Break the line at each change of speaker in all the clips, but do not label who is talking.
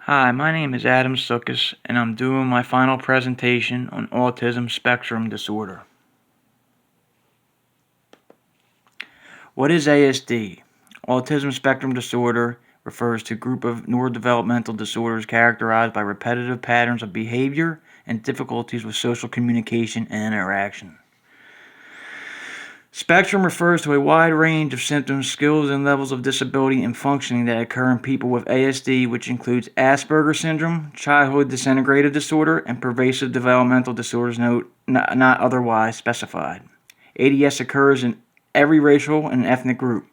Hi, my name is Adam Sukas, and I'm doing my final presentation on autism spectrum disorder. What is ASD? Autism spectrum disorder refers to a group of neurodevelopmental disorders characterized by repetitive patterns of behavior and difficulties with social communication and interaction. Spectrum refers to a wide range of symptoms, skills, and levels of disability and functioning that occur in people with ASD, which includes Asperger's syndrome, childhood disintegrative disorder, and pervasive developmental disorders not otherwise specified. ADS occurs in every racial and ethnic group,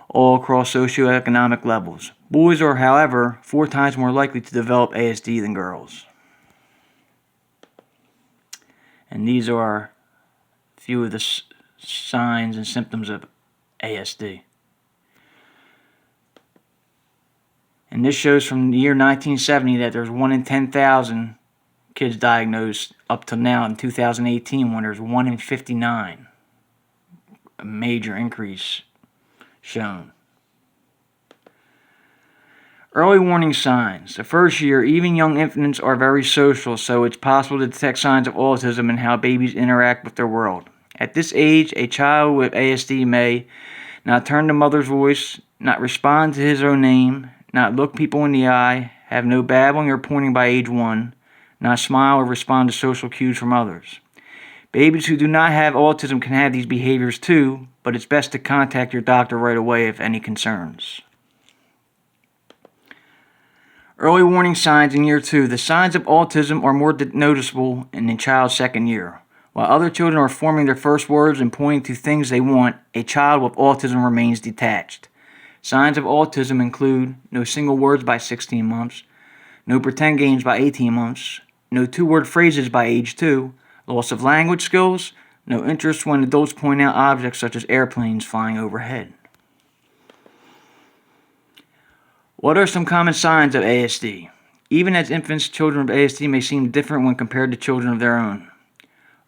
all across socioeconomic levels. Boys are, however, 4 times more likely to develop ASD than girls. And these are a few of the signs and symptoms of ASD. And this shows from the year 1970 that there's 1 in 10,000 kids diagnosed up to now in 2018 when there's 1 in 59. A major increase shown. Early warning signs. The first year, even young infants are very social, so it's possible to detect signs of autism in how babies interact with their world. At this age, a child with ASD may not turn to mother's voice, not respond to his own name, not look people in the eye, have no babbling or pointing by age 1, not smile or respond to social cues from others. Babies who do not have autism can have these behaviors too, but it's best to contact your doctor right away if any concerns. Early warning signs in year 2. The signs of autism are more noticeable in the child's second year. While other children are forming their first words and pointing to things they want, a child with autism remains detached. Signs of autism include no single words by 16 months, no pretend games by 18 months, no 2-word phrases by age 2, loss of language skills, no interest when adults point out objects such as airplanes flying overhead. What are some common signs of ASD? Even as infants, children with ASD may seem different when compared to children of their own.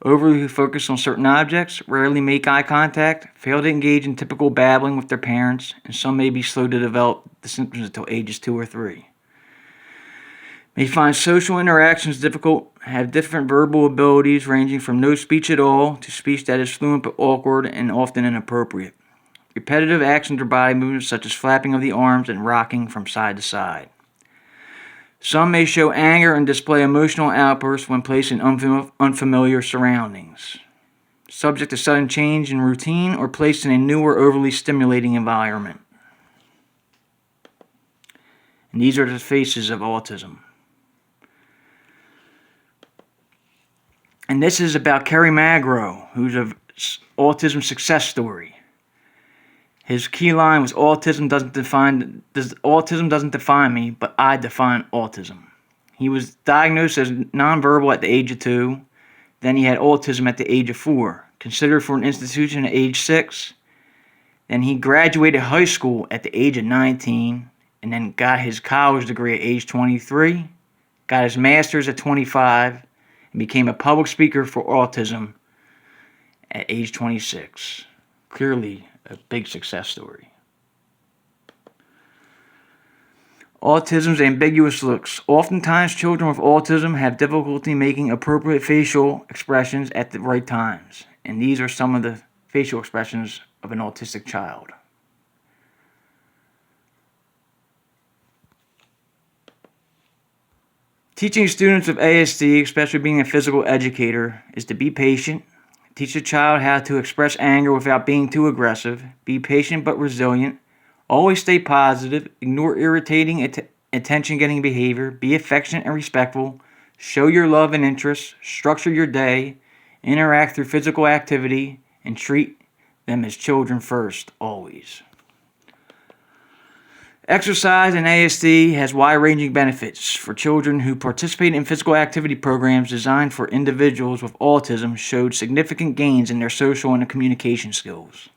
Overly focus on certain objects, rarely make eye contact, fail to engage in typical babbling with their parents, and some may be slow to develop the symptoms until ages 2 or 3. May find social interactions difficult, have different verbal abilities ranging from no speech at all to speech that is fluent but awkward and often inappropriate. Repetitive actions or body movements such as flapping of the arms and rocking from side to side. Some may show anger and display emotional outbursts when placed in unfamiliar surroundings, subject to sudden change in routine, or placed in a new or overly stimulating environment. And these are the faces of autism. And this is about Kerry Magro, who's an autism success story. His key line was, autism doesn't define me, but I define autism. He was diagnosed as nonverbal at the age of 2. Then he had autism at the age of 4, considered for an institution at age 6. Then he graduated high school at the age of 19, and then got his college degree at age 23, got his master's at 25, and became a public speaker for autism at age 26. Clearly a big success story. Autism's ambiguous looks. Oftentimes, children with autism have difficulty making appropriate facial expressions at the right times. And these are some of the facial expressions of an autistic child. Teaching students with ASD, especially being a physical educator, is to be patient. Teach the child how to express anger without being too aggressive. Be patient but resilient. Always stay positive. Ignore irritating, attention-getting behavior. Be affectionate and respectful. Show your love and interest. Structure your day. Interact through physical activity. And treat them as children first, always. Exercise in ASD has wide-ranging benefits. For children who participate in physical activity programs designed for individuals with autism showed significant gains in their social and communication skills.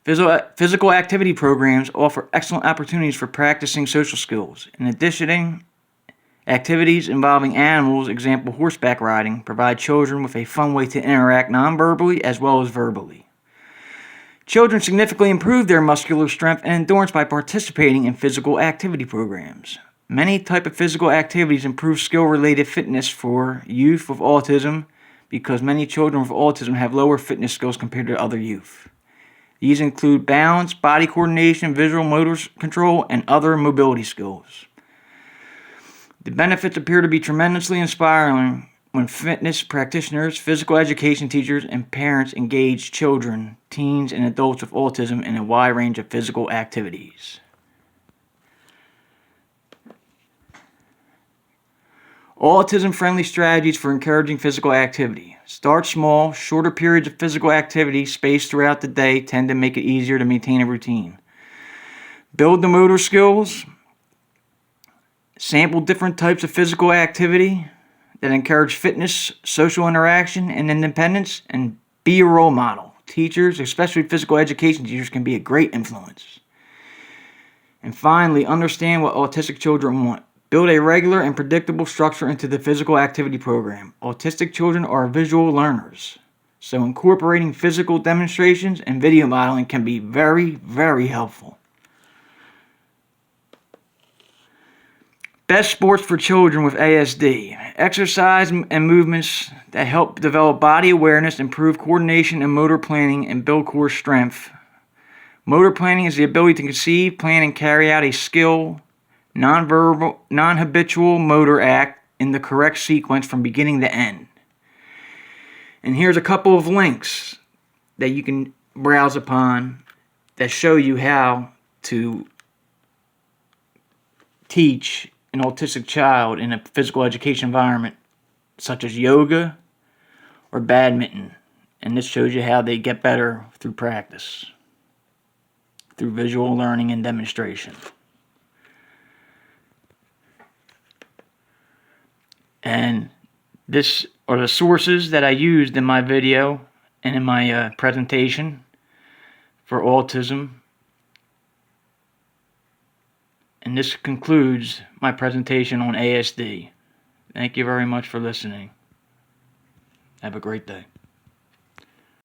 Physical activity programs offer excellent opportunities for practicing social skills. In addition, activities involving animals, example horseback riding, provide children with a fun way to interact non-verbally as well as verbally. Children significantly improve their muscular strength and endurance by participating in physical activity programs. Many types of physical activities improve skill-related fitness for youth with autism because many children with autism have lower fitness skills compared to other youth. These include balance, body coordination, visual motor control, and other mobility skills. The benefits appear to be tremendously inspiring when fitness practitioners, physical education teachers, and parents engage children, teens, and adults with autism in a wide range of physical activities. Autism-friendly strategies for encouraging physical activity. Start small, shorter periods of physical activity spaced throughout the day tend to make it easier to maintain a routine. Build the motor skills. Sample different types of physical activity that encourage fitness, social interaction, and independence, and be a role model. Teachers, especially physical education teachers, can be a great influence. And finally, understand what autistic children want. Build a regular and predictable structure into the physical activity program. Autistic children are visual learners, so incorporating physical demonstrations and video modeling can be very, very helpful. Best sports for children with ASD. Exercise and movements that help develop body awareness, improve coordination and motor planning, and build core strength. Motor planning is the ability to conceive, plan, and carry out a skill, non-habitual motor act in the correct sequence from beginning to end. And here's a couple of links that you can browse upon that show you how to teach an autistic child in a physical education environment such as yoga or badminton. And this shows you how they get better through practice, through visual learning and demonstration. And this are the sources that I used in my video and in my presentation for autism. And this concludes my presentation on ASD. Thank you very much for listening. Have a great day.